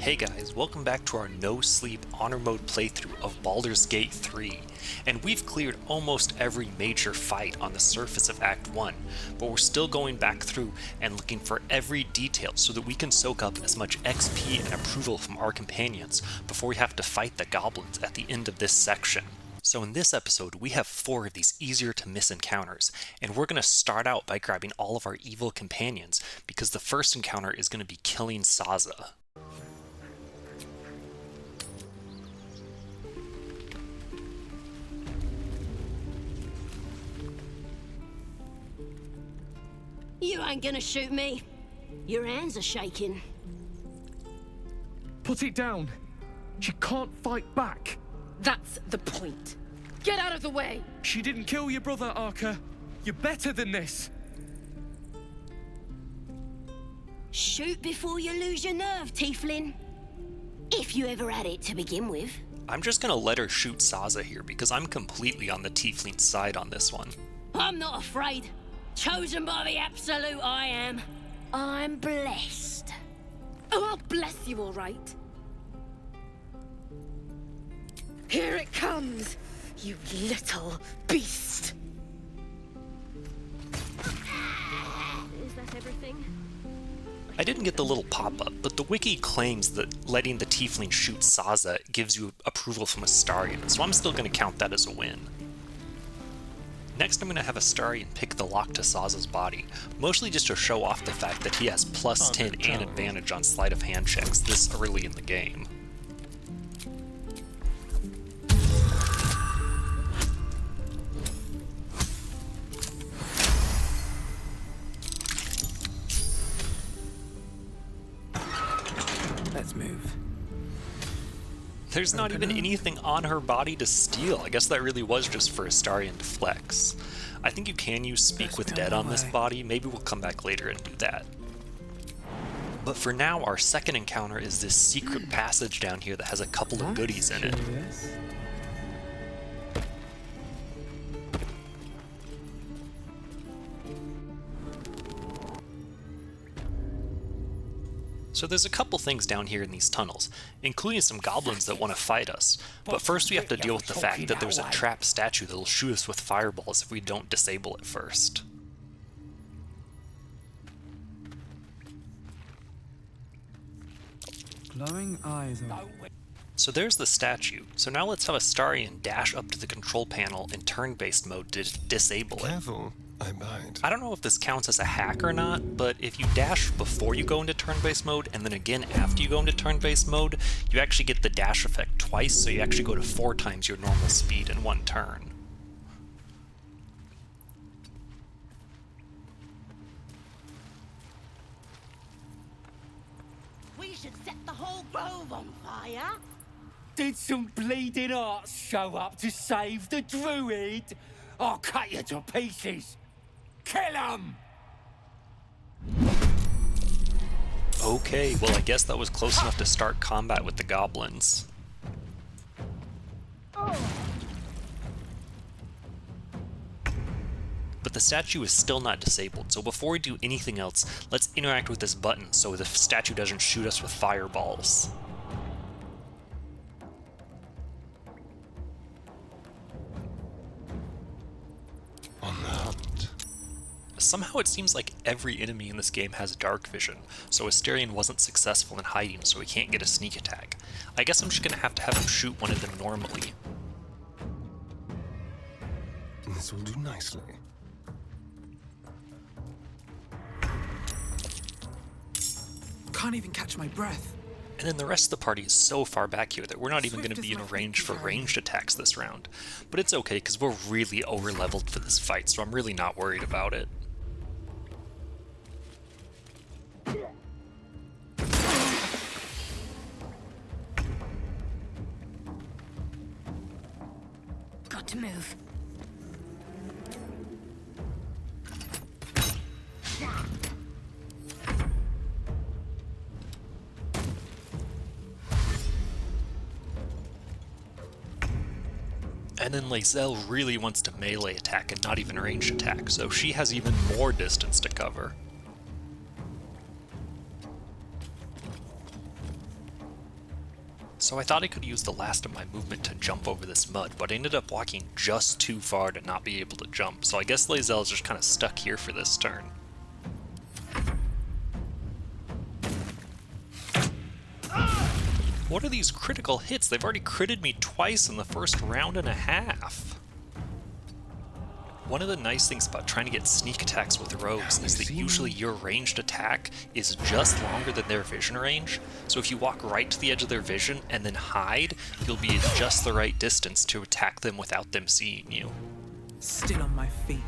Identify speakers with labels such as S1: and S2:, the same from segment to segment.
S1: Hey guys, welcome back to our no sleep honor mode playthrough of Baldur's Gate 3, and we've cleared almost every major fight on the surface of Act 1, but we're still going back through and looking for every detail so that we can soak up as much XP and approval from our companions before we have to fight the goblins at the end of this section. So in this episode, we have 4 of these easier to miss encounters, and we're going to start out by grabbing all of our evil companions, because the first encounter is going to be killing Saza.
S2: You ain't gonna shoot me. Your hands are shaking.
S3: Put it down. She can't fight back.
S4: That's the point. Get out of the way!
S3: She didn't kill your brother, Arca. You're better than this.
S2: Shoot before you lose your nerve, Tiefling. If you ever had it to begin with.
S1: I'm just going to let her shoot Saza here because I'm completely on the Tiefling side on this one.
S2: I'm not afraid. Chosen by the Absolute, I am. I'm blessed.
S4: Oh, I'll bless you, all right. Here it comes, you little beast.
S2: Is that everything?
S1: I didn't get the little pop-up, but the wiki claims that letting the Tiefling shoot Saza gives you approval from Astarion, so I'm still going to count that as a win. Next, I'm going to have Astarion pick the lock to Saza's body, mostly just to show off the fact that he has plus 10 and advantage on sleight of hand checks this early in the game.
S5: Let's move.
S1: There's not even anything on her body to steal. I guess that really was just for Astarion to flex. I think you can use Speak with Dead on this body. Maybe we'll come back later and do that. But for now, our second encounter is this secret passage down here that has a couple of goodies in it. So there's a couple things down here in these tunnels, including some goblins that want to fight us. But first we have to deal with the fact that there's a trap statue that'll shoot us with fireballs if we don't disable it first.
S5: Glowing eyes of...
S1: So there's the statue. So now let's have Astarion dash up to the control panel in turn-based mode to disable it.
S6: Careful, I bite.
S1: I don't know if this counts as a hack or not, but if you dash before you go into turn-based mode and then again after you go into turn-based mode, you actually get the dash effect twice, so you actually go to 4 times your normal speed in one turn.
S2: We should set the whole grove on fire.
S7: Did some bleeding arts show up to save the druid? I'll cut you to pieces. Kill 'em!
S1: Okay, well I guess that was close enough to start combat with the goblins. But the statue is still not disabled, so before we do anything else, let's interact with this button so the statue doesn't shoot us with fireballs.
S6: On the hunt.
S1: Somehow it seems like every enemy in this game has dark vision, so Astarion wasn't successful in hiding, so he can't get a sneak attack. I guess I'm just gonna have to have him shoot one of them normally.
S6: This will do nicely.
S5: Can't even catch my breath.
S1: And then the rest of the party is so far back here that we're not even going to be in a range for ranged attacks this round. But it's okay, because we're really over-leveled for this fight, so I'm really not worried about it.
S2: Got to move.
S1: And then Lae'zel really wants to melee attack and not even ranged attack, so she has even more distance to cover. So I thought I could use the last of my movement to jump over this mud, but I ended up walking just too far to not be able to jump, so I guess Lae'zel's just kind of stuck here for this turn. What are these critical hits? They've already critted me twice in the first round and a half. One of the nice things about trying to get sneak attacks with rogues is that usually your ranged attack is just longer than their vision range, so if you walk right to the edge of their vision and then hide, you'll be at just the right distance to attack them without them seeing you.
S5: Still on my feet.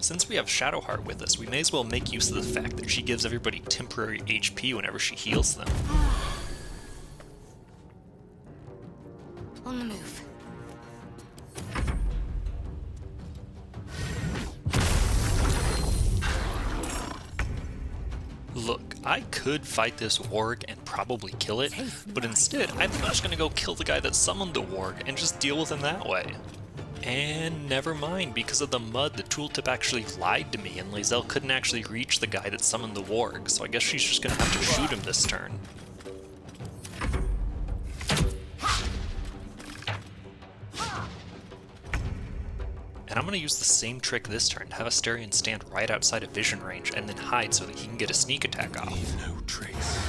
S1: Since we have Shadowheart with us, we may as well make use of the fact that she gives everybody temporary HP whenever she heals them.
S2: On the move.
S1: Look, I could fight this warg and probably kill it, but instead I think I'm just gonna go kill the guy that summoned the warg and just deal with him that way. And never mind, because of the mud, the tooltip actually lied to me, and Lae'zel couldn't actually reach the guy that summoned the warg, so I guess she's just gonna have to shoot him this turn. And I'm gonna use the same trick this turn, have Astarion stand right outside of vision range and then hide so that he can get a sneak attack off.
S6: Leave no trace.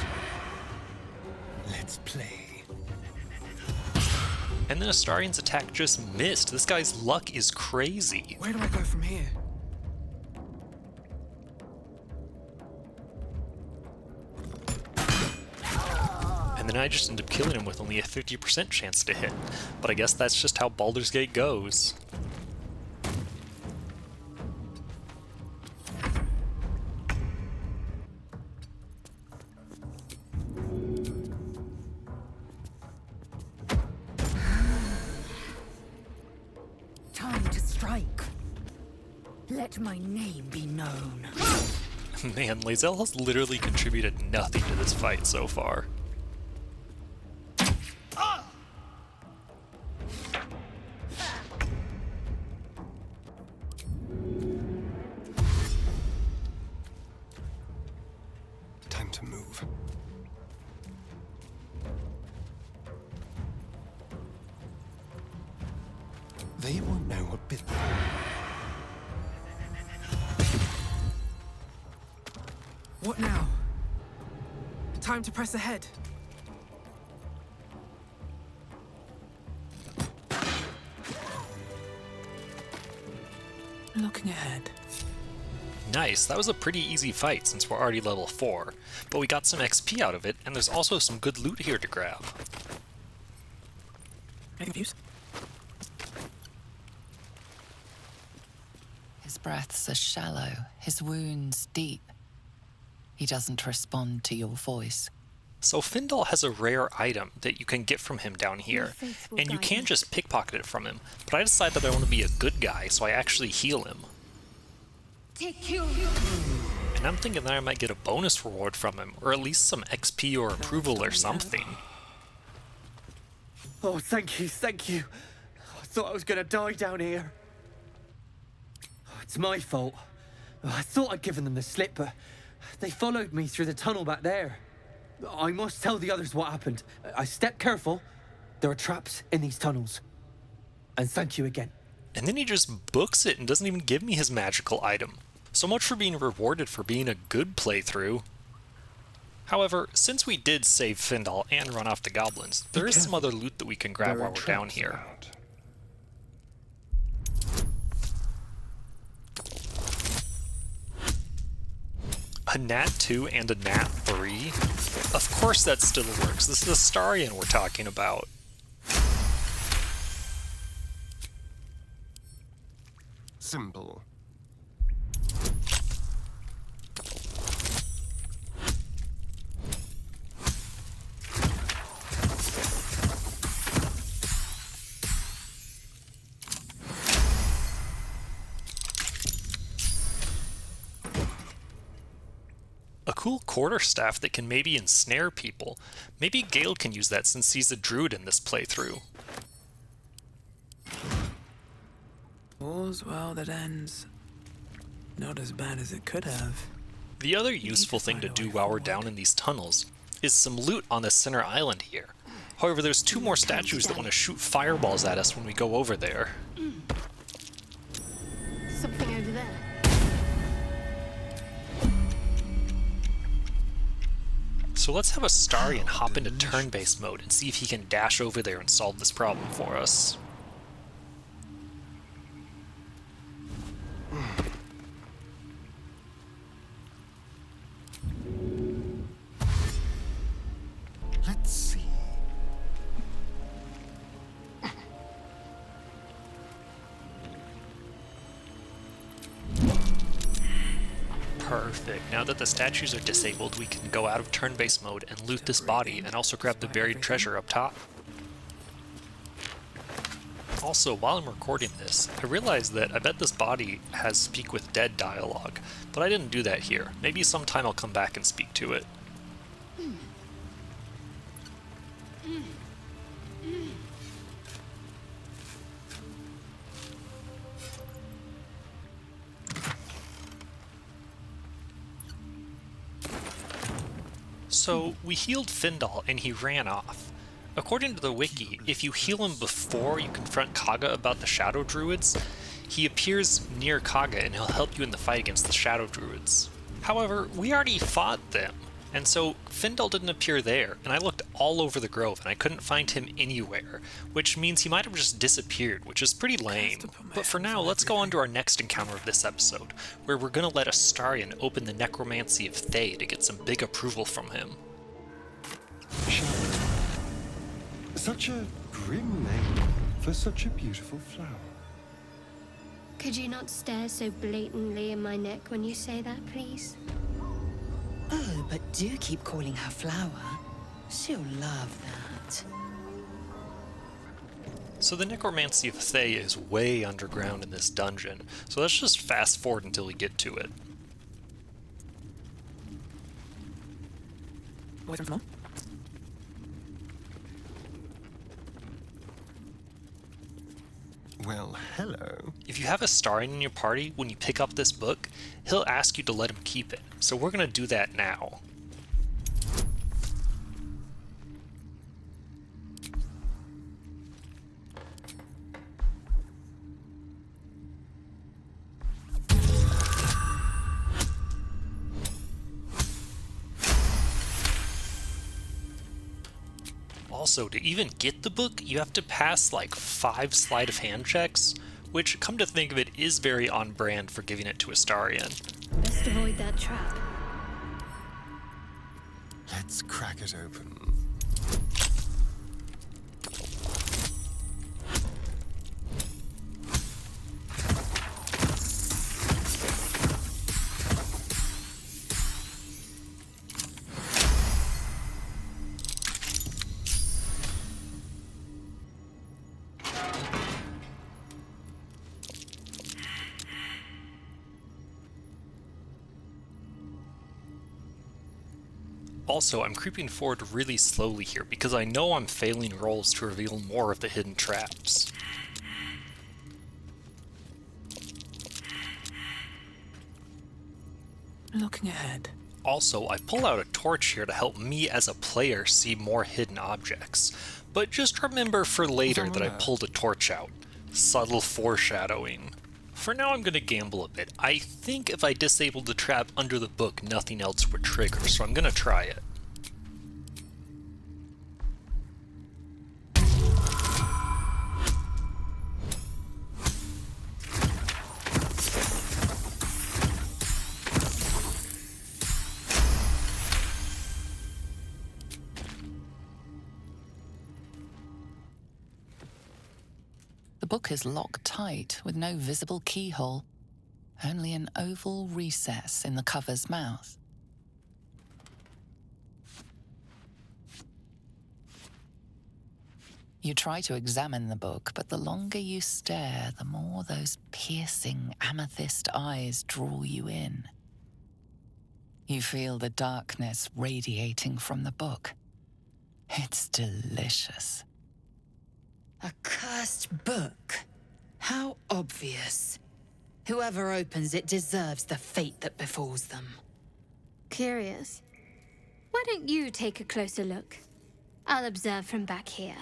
S6: Let's play.
S1: And then Astarion's attack just missed. This guy's luck is crazy.
S5: Where do I go from here?
S1: And then I just end up killing him with only a 50% chance to hit. But I guess that's just how Baldur's Gate goes.
S4: Time to strike. Let my name be known.
S1: Man, Lae'zel has literally contributed nothing to this fight so far.
S6: Time to move. They won't know what bit them.
S5: What now? Time to press ahead. Looking ahead.
S1: Nice, that was a pretty easy fight since we're already level 4, but we got some XP out of it, and there's also some good loot here to grab.
S5: Any views?
S8: His breaths are shallow, his wounds deep. He doesn't respond to your voice.
S1: So Findal has a rare item that you can get from him down here,
S2: faith will
S1: and you
S2: guide
S1: can
S2: me.
S1: just pickpocket it from him, but I decided that I want to be a good guy, so I actually heal him. And I'm thinking that I might get a bonus reward from him, or at least some XP or approval or something.
S7: Oh, thank you, thank you. I thought I was gonna die down here. Oh, it's my fault. Oh, I thought I'd given them the slip, but they followed me through the tunnel back there. I must tell the others what happened. I stepped careful. There are traps in these tunnels. And thank you again.
S1: And then he just books it and doesn't even give me his magical item. So much for being rewarded for being a good playthrough. However, since we did save Findal and run off the goblins, there is some other loot that we can grab
S6: There
S1: while
S6: are
S1: we're down
S6: traps
S1: here.
S6: around.
S1: A Nat 2 and a Nat 3? Of course that still works. This is Astarion we're talking about.
S6: Simple.
S1: cool quarterstaff that can maybe ensnare people. Maybe Gale can use that since he's a druid in this playthrough.
S5: All's well that ends not as bad as it could have.
S1: The other useful thing to do while we're down in these tunnels is some loot on the center island here. However, there's 2 more statues that want to shoot fireballs at us when we go over there.
S2: Something over there.
S1: So let's have Astarion hop into turn-based mode and see if he can dash over there and solve this problem for us.
S6: Let's see.
S1: Perfect. Now that the statues are disabled, we can go out of turn-based mode and loot this body, and also grab the buried treasure up top. Also, while I'm recording this, I realized that I bet this body has Speak with Dead dialogue, but I didn't do that here. Maybe sometime I'll come back and speak to it. So, we healed Findal and he ran off. According to the wiki, if you heal him before you confront Kaga about the Shadow Druids, he appears near Kaga and he'll help you in the fight against the Shadow Druids. However, we already fought them, and so Findal didn't appear there, and I looked all over the grove and I couldn't find him anywhere, which means he might have just disappeared, which is pretty lame. But for now, let's go on to our next encounter of this episode, where we're gonna let Astarion open the Necromancy of Thay to get some big approval from him.
S6: Shadow. Such a grim name for such a beautiful flower.
S2: Could you not stare so blatantly in my neck when you say that, please?
S9: Oh, but do keep calling her Flower. She'll love that.
S1: So the Necromancy of Thay is way underground in this dungeon, so let's just fast forward until we get to it.
S5: Away from mom?
S6: Well, hello.
S1: If you have Astarion in your party, when you pick up this book, he'll ask you to let him keep it, so we're gonna do that now. Also, to even get the book, you have to pass like 5 sleight of hand checks, which, come to think of it, is very on brand for giving it to Astarion.
S2: Best avoid that trap.
S6: Let's crack it open.
S1: Also, I'm creeping forward really slowly here because I know I'm failing rolls to reveal more of the hidden traps.
S5: Looking ahead.
S1: Also, I pull out a torch here to help me as a player see more hidden objects. But just remember for later that I pulled a torch out. Subtle foreshadowing. For now, I'm going to gamble a bit. I think if I disabled the trap under the book, nothing else would trigger, so I'm going to try it.
S8: The book is locked tight with no visible keyhole, only an oval recess in the cover's mouth. You try to examine the book, but the longer you stare, the more those piercing amethyst eyes draw you in. You feel the darkness radiating from the book. It's delicious.
S9: A cursed book? How obvious. Whoever opens it deserves the fate that befalls them.
S10: Curious. Why don't you take a closer look? I'll observe from back here.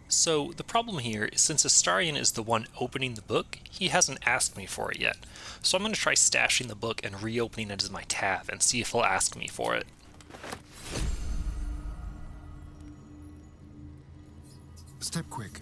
S1: So the problem here is since Astarion is the one opening the book, he hasn't asked me for it yet. So I'm going to try stashing the book and reopening it as my tab and see if he'll ask me for it.
S6: Step quick.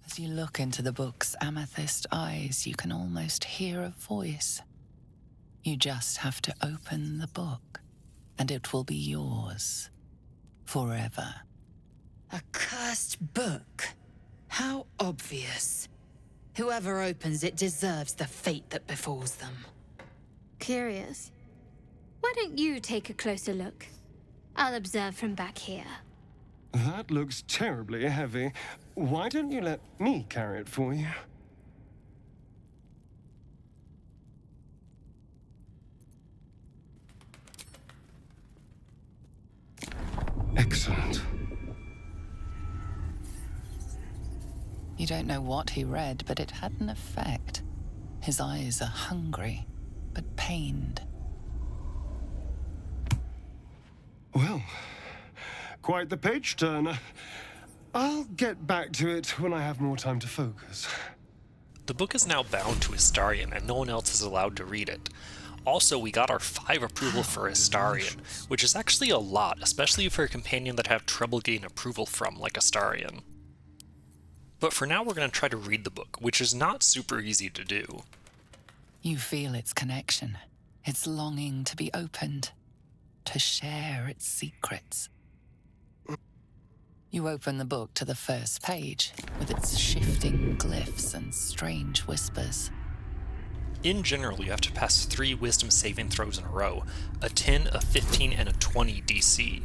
S8: As you look into the book's amethyst eyes, you can almost hear a voice. You just have to open the book, and it will be yours. Forever.
S9: A cursed book? How obvious. Whoever opens it deserves the fate that befalls them.
S10: Curious. Why don't you take a closer look? I'll observe from back here.
S6: That looks terribly heavy. Why don't you let me carry it for you? Excellent.
S8: You don't know what he read, but it had an effect. His eyes are hungry, but pained.
S6: Well, quite the page turner. I'll get back to it when I have more time to focus.
S1: The book is now bound to Astarion, and no one else is allowed to read it. Also, we got our 5 approval for Astarion, which is actually a lot, especially for a companion that have trouble getting approval from, like Astarion. But for now, we're going to try to read the book, which is not super easy to do.
S8: You feel its connection, its longing to be opened, to share its secrets. You open the book to the first page, with its shifting glyphs and strange whispers.
S1: In general, you have to pass 3 wisdom saving throws in a row, a 10, a 15, and a 20 DC.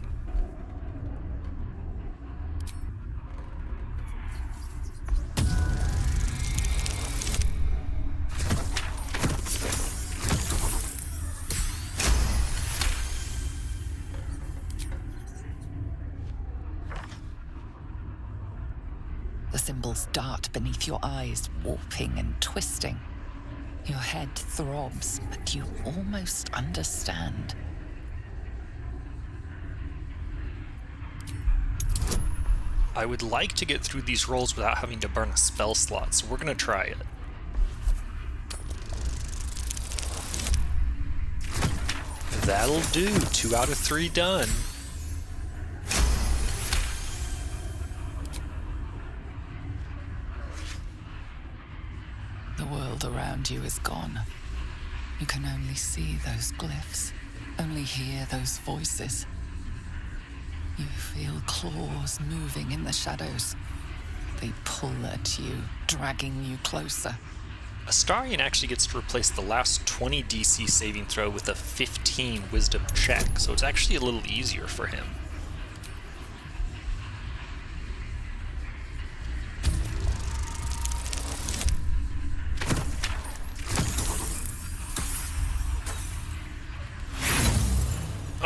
S8: The symbols dart beneath your eyes, warping and twisting. Your head throbs, but you almost understand.
S1: I would like to get through these rolls without having to burn a spell slot, so we're going to try it. That'll do. 2 out of 3 done.
S8: The world around you is gone. You can only see those glyphs, only hear those voices. You feel claws moving in the shadows. They pull at you, dragging you closer.
S1: Astarion actually gets to replace the last 20 DC saving throw with a 15 wisdom check, so it's actually a little easier for him.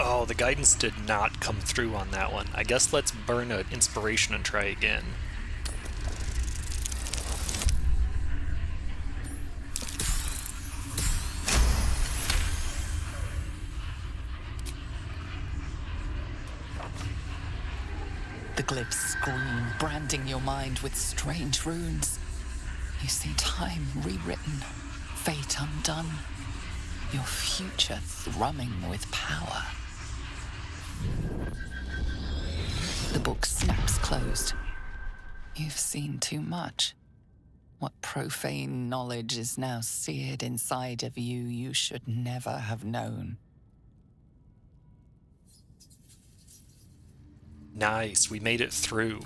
S1: Oh, the guidance did not come through on that one. I guess let's burn an inspiration and try again.
S8: The glyphs scream, branding your mind with strange runes. You see time rewritten, fate undone, your future thrumming with power. The book snaps closed. You've seen too much. What profane knowledge is now seared inside of you you should never have known.
S1: Nice, we made it through.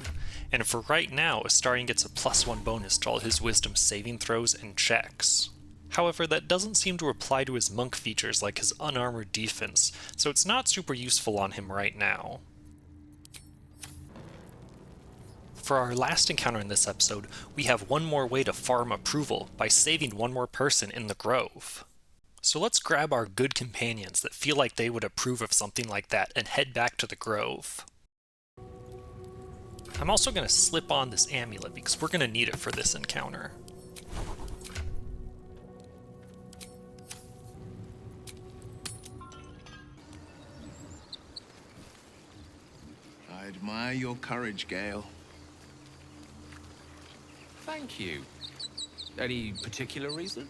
S1: And for right now, Astarion gets a +1 bonus to all his wisdom saving throws and checks. However, that doesn't seem to apply to his monk features like his unarmored defense, so it's not super useful on him right now. For our last encounter in this episode, we have one more way to farm approval by saving one more person in the Grove. So let's grab our good companions that feel like they would approve of something like that and head back to the Grove. I'm also going to slip on this amulet because we're going to need it for this encounter.
S11: I admire your courage, Gale.
S12: Thank you. Any particular reason?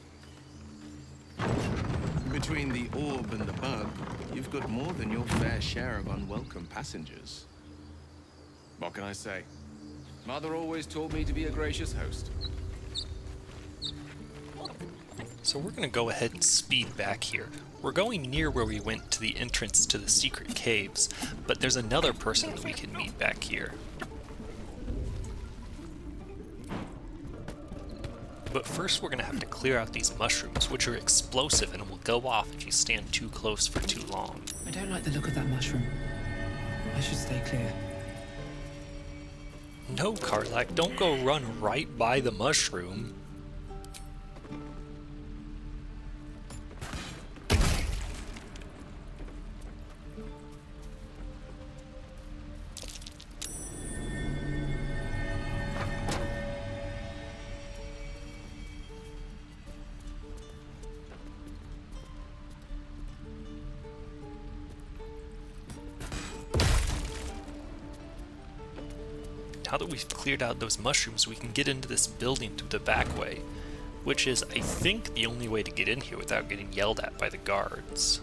S11: Between the orb and the bug, you've got more than your fair share of unwelcome passengers.
S12: What can I say? Mother always taught me to be a gracious host.
S1: So we're going to go ahead and speed back here. We're going near where we went to the entrance to the secret caves, but there's another person that we can meet back here. But first we're going to have to clear out these mushrooms, which are explosive and will go off if you stand too close for too long.
S5: I don't like the look of that mushroom. I should stay clear.
S1: No, Karlach, don't go run right by the mushroom. Now that we've cleared out those mushrooms, we can get into this building through the back way, which is, I think, the only way to get in here without getting yelled at by the guards.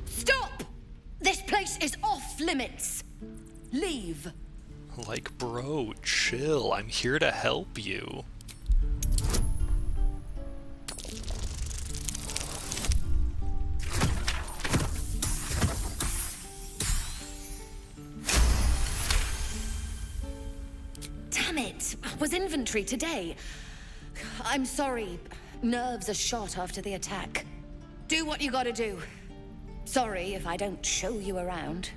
S9: Stop! This place is off limits. Leave.
S1: Like, bro, chill. I'm here to help you.
S9: Damn it! Was inventory today. I'm sorry. Nerves are shot after the attack. Do what you gotta do. Sorry if I don't show you around.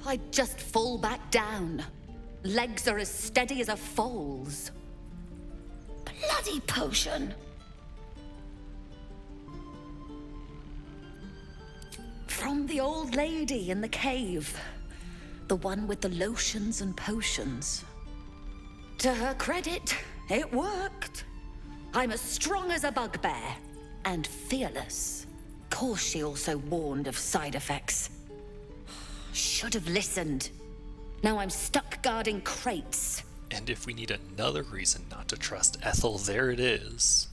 S9: I just fall back down. Legs are as steady as a foal's. Bloody potion! From the old lady in the cave. The one with the lotions and potions. To her credit, it worked. I'm as strong as a bugbear. And fearless. Course she also warned of side effects. Should have listened. Now I'm stuck guarding crates.
S1: And if we need another reason not to trust Ethel, there it is.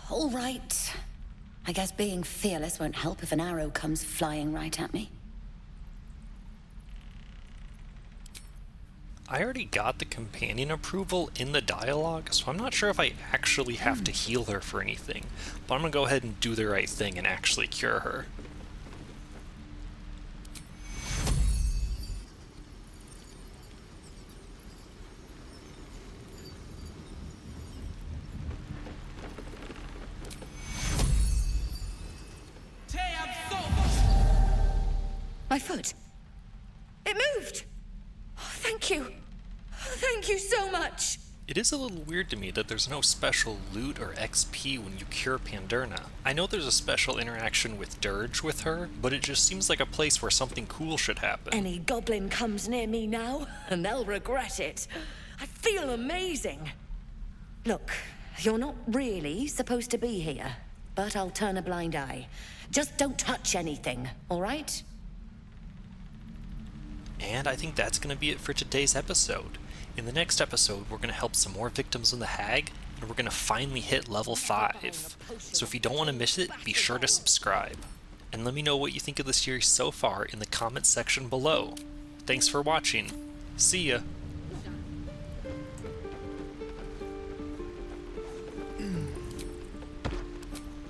S9: All right. I guess being fearless won't help if an arrow comes flying right at me.
S1: I already got the companion approval in the dialogue, so I'm not sure if I actually have to heal her for anything. But I'm gonna go ahead and do the right thing and actually cure her.
S9: My foot. It moved. Oh, thank you. Thank you so much.
S1: It is a little weird to me that there's no special loot or XP when you cure Pandurna. I know there's a special interaction with Dirge with her, but it just seems like a place where something cool should happen.
S9: Any goblin comes near me now, and they'll regret it. I feel amazing. Look, you're not really supposed to be here, but I'll turn a blind eye. Just don't touch anything, all right?
S1: And I think that's going to be it for today's episode. In the next episode, we're going to help some more victims in the Hag, and we're going to finally hit level 5. So if you don't want to miss it, be sure to subscribe. And let me know what you think of the series so far in the comments section below. Thanks for watching. See ya!